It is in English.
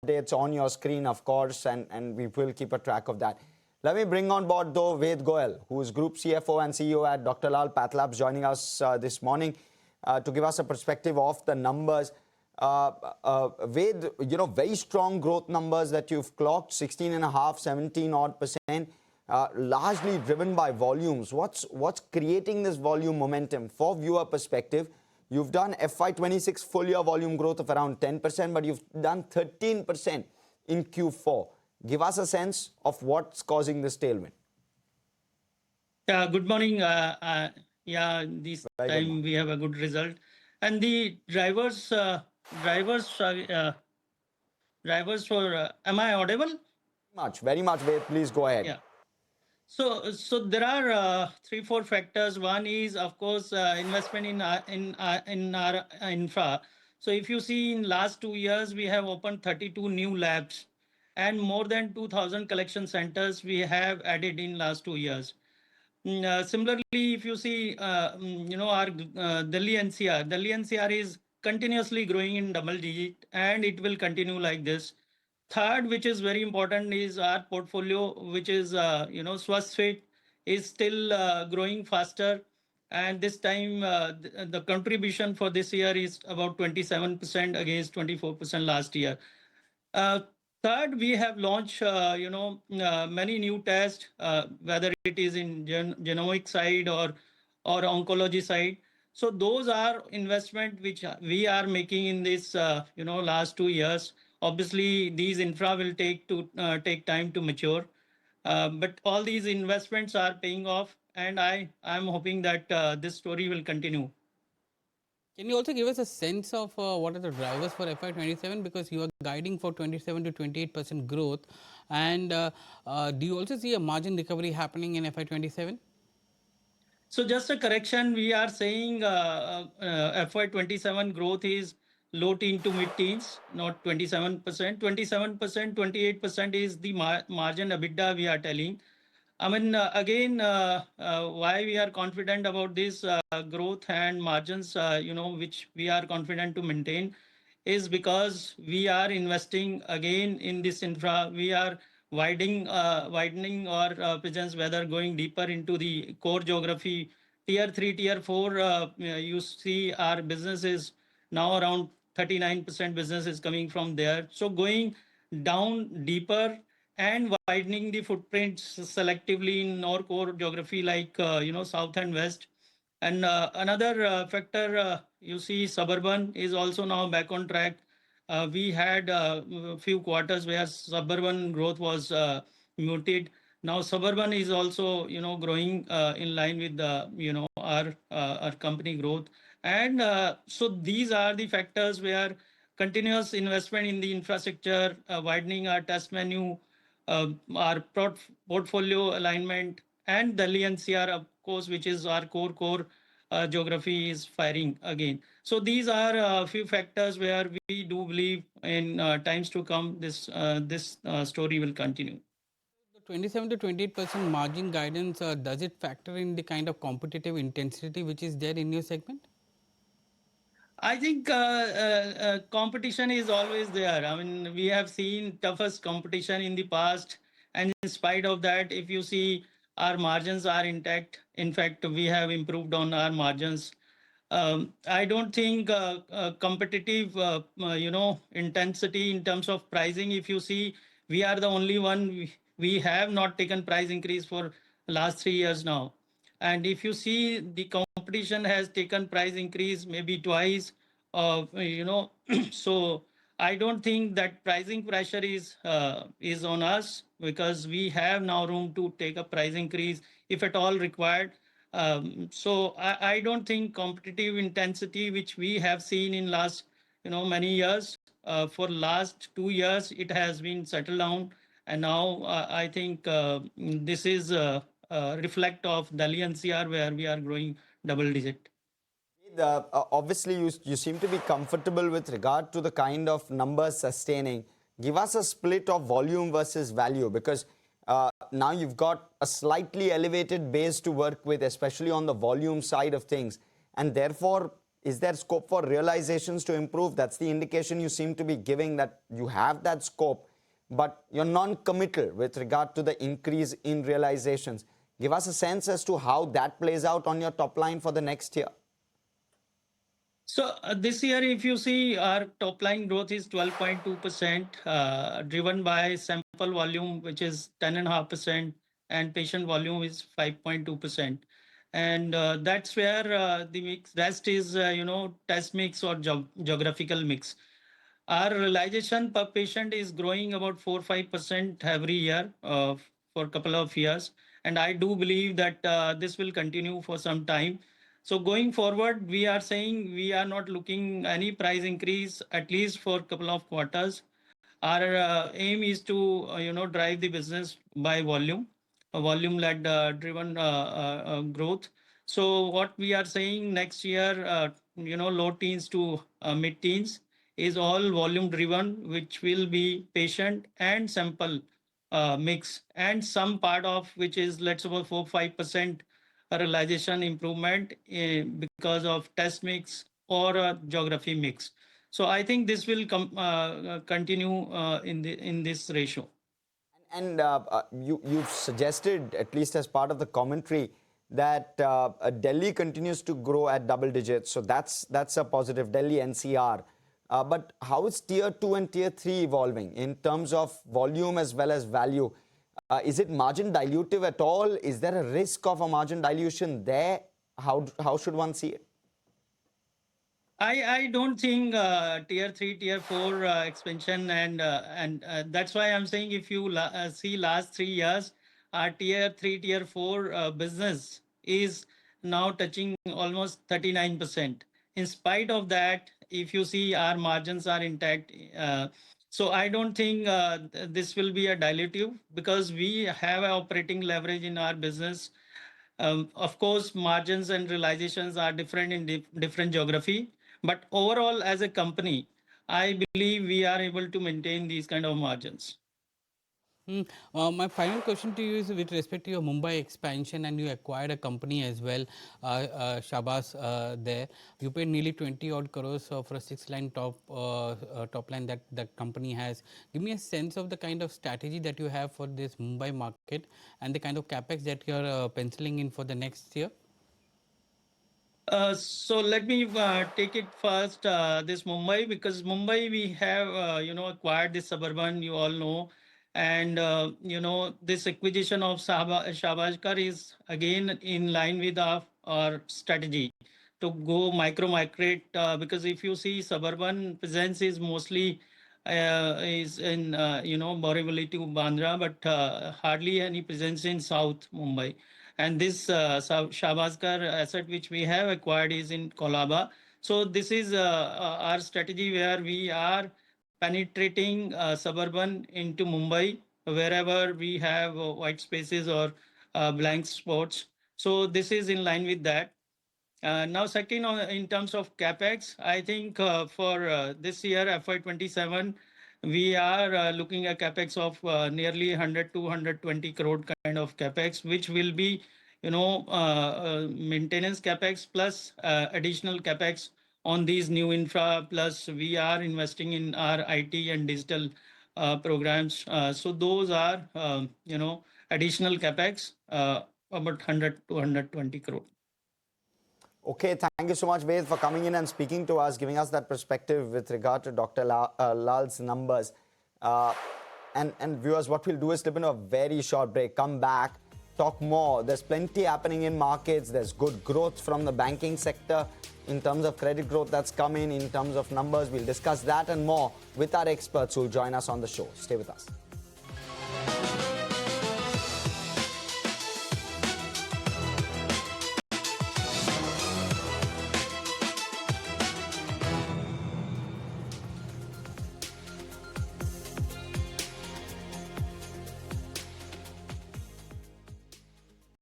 updates on your screen, of course, and we will keep a track of that. Let me bring on board, though, Ved Goel, who is Group CFO and CEO at Dr. Lal PathLabs, joining us this morning to give us a perspective of the numbers. Ved, very strong growth numbers that you've clocked, 16.5, 17 odd percent, largely driven by volumes. What's creating this volume momentum? For viewer perspective, you've done FY26 full year volume growth of around 10%, but you've done 13% in Q4. Give us a sense of what's causing this tailwind. Yeah, good morning. This time we have a good result. And the drivers for, am I audible? Very much, Ved. Please go ahead. Yeah. So there are 3-4 factors. One is, of course, investment in our infra. So if you see in last 2 years, we have opened 32 new labs and more than 2,000 collection centers we have added in last 2 years. Similarly, if you see, our Delhi NCR is continuously growing in double digit, and it will continue like this. Third, which is very important, is our portfolio, which is, Swasthfit is still growing faster. And this time, the contribution for this year is about 27% against 24% last year. Third, we have launched, many new tests, whether it is in genomic side or oncology side. So those are investment which we are making in this, last 2 years. Obviously, these infra will take time to mature, but all these investments are paying off, and I'm hoping that this story will continue. Can you also give us a sense of what are the drivers for FY27, because you are guiding for 27 to 28% growth, and do you also see a margin recovery happening in FY27? So just a correction, we are saying FY27 growth is low teen to mid teens, not 27%. 27%, 28% is the margin EBITDA we are telling. I mean, again, why we are confident about this growth and margins, which we are confident to maintain, is because we are investing again in this infra. We are widening our presence, whether going deeper into the core geography, tier 3, tier 4. You see our business is now around 39% business is coming from there. So going down deeper and widening the footprints selectively in our core geography, like, south and west. And another factor, you see, Suburban is also now back on track. We had a few quarters where Suburban growth was muted. Now Suburban is also, growing in line with the, our company growth. And so these are the factors where continuous investment in the infrastructure, widening our test menu, our portfolio alignment, and Delhi NCR, of course, which is our core geography, is firing again. So these are a few factors where we do believe in times to come, this story will continue. The 27 to 28% margin guidance, does it factor in the kind of competitive intensity which is there in your segment? I think competition is always there. I mean, we have seen toughest competition in the past, and in spite of that, if you see, our margins are intact. In fact, we have improved on our margins. I don't think competitive, intensity in terms of pricing. If you see, we are the only one. We have not taken price increase for last 3 years now. And if you see, the competition has taken price increase maybe twice, so I don't think that pricing pressure is on us, because we have now room to take a price increase if at all required. So I don't think competitive intensity, which we have seen in last, many years, for last 2 years, it has been settled down. And now I think this is reflect of Delhi NCR, where we are growing double digit. Obviously, you seem to be comfortable with regard to the kind of numbers sustaining. Give us a split of volume versus value, because now you've got a slightly elevated base to work with, especially on the volume side of things. And therefore, Is there scope for realizations to improve? That's the indication you seem to be giving, that you have that scope, but you're non-committal with regard to the increase in realizations. Give us a sense as to how that plays out on your top line for the next year. So this year, if you see, our top line growth is 12.2%, driven by sample volume, which is 10.5%, and patient volume is 5.2%. And that's where the mix, rest is, test mix or geographical mix. Our realization per patient is growing about 4-5% every year for a couple of years. And I do believe that this will continue for some time. So going forward, we are saying we are not looking any price increase, at least for a couple of quarters. Our aim is to, drive the business by volume, a volume-led driven growth. So what we are saying next year, low teens to mid-teens is all volume driven, which will be patient and sample mix, and some part of which is, let's suppose, 4-5% realization improvement because of test mix or geography mix. So I think this will continue in this ratio. And you've suggested, at least as part of the commentary, that Delhi continues to grow at double digits. So that's a positive, Delhi NCR. But how is tier 2 and tier 3 evolving in terms of volume as well as value? Is it margin dilutive at all? Is there a risk of a margin dilution there? How should one see it? I don't think tier 3, tier 4 expansion, and that's why I'm saying, if you see last 3 years, our tier 3, tier 4 business is now touching almost 39%. In spite of that, if you see, our margins are intact. So I don't think this will be a dilutive, because we have an operating leverage in our business. Of course, margins and realizations are different in different geography, but overall, as a company, I believe we are able to maintain these kind of margins. My final question to you is with respect to your Mumbai expansion, and you acquired a company as well, Shabas, there. You paid nearly 20 odd crores for a 6-line top line that company has. Give me a sense of the kind of strategy that you have for this Mumbai market and the kind of capex that you are penciling in for the next year. So let me take it first, this Mumbai, because Mumbai we have, acquired this Suburban, you all know. And, this acquisition of Shabashkar is again in line with our strategy to go micro-market, because if you see, Suburban presence is mostly is in, Borivali to Bandra, but hardly any presence in South Mumbai. And this Shabashkar asset which we have acquired is in Kolaba. So this is our strategy, where we are penetrating Suburban into Mumbai, wherever we have white spaces or blank spots. So this is in line with that. Now, second, in terms of capex, I think for this year, FY27, we are looking at capex of nearly 100 to 120 crore kind of capex, which will be, maintenance capex plus additional capex on these new infra. Plus, we are investing in our IT and digital programs. So those are, additional capex, about 100 to 120 crore. Okay, thank you so much, Ved, for coming in and speaking to us, giving us that perspective with regard to Dr. Lal's numbers. And viewers, what we'll do is slip in a very short break, come back, talk more. There's plenty happening in markets. There's good growth from the banking sector in terms of credit growth that's come in terms of numbers. We'll discuss that and more with our experts who will join us on the show. Stay with us.